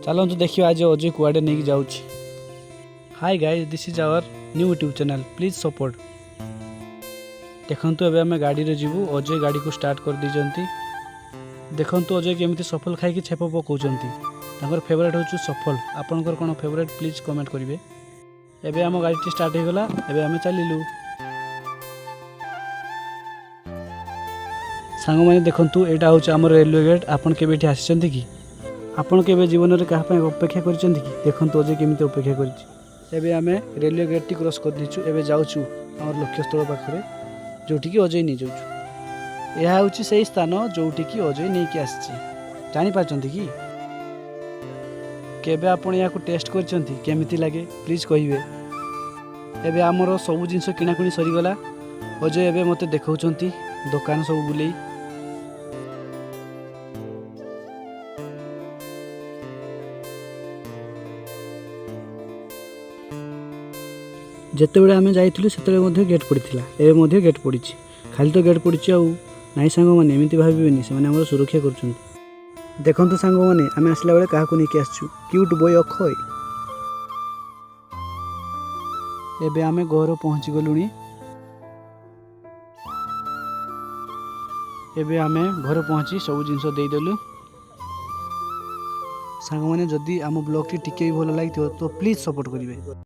चलतु देखिए आज अजय कुआडे नहीं जाऊँ। Hi guys, this is our new YouTube channel, please support. देखंतु एबे हमें गाड़ी रे जीवु। अजय गाड़ी को स्टार्ट कर दीजंती। देखंतु अजय केमिति सफल खाई कि छेप पकाउचंती। तांकर फेवरेट होछु सफल। आपनकर कोन फेवरेट प्लीज कमेंट करिवे। एबे हम गाड़ी स्टार्ट हो गला। एबे हमें चलिलु। सांग माने देखंतु एटा होछु हमर रेलवे गेट। आपन केबे एठी आछिसंती कि आपन केबे जीवन रे कहा पय अपेक्षा करचंती कि देखंतु अजय केमिति अपेक्षा करछि। एबे हमें रेलवे गेट टी क्रॉस कर दिछु। एबे जाउछु हमर लक्ष्य स्थल पाखरे जोठी कि अजय नहीं जाउछु। यह होछि सेही स्थान जोठी कि अजय नहीं कि आछि। जानि पाचंती कि केबे आपण या को टेस्ट करचंती केमिति लागे प्लीज कहिवे। एबे हमर सब जिंस किना कुनी सरी गला। अजय एबे मते देखाउचंती दुकान सब बुलेई। जितेबाला आम जाइलु से गेट पड़ा। एवं गेट पड़ी खाली तो गेट पड़ी आई सांग मैंने एमती भावेनि से सुरक्षा कर। देखु सांग मैंने आम आसला बेले क्या नहीं आसचु क्यूट बॉय अक्षय। एबे आम घर पहुँची गलु। एबे आम घर पहुँची सब जिनस देदेलु। सांग मैंने जदि आम ब्लॉग टी टिके भी भल लगी तो प्लीज सपोर्ट करेंगे।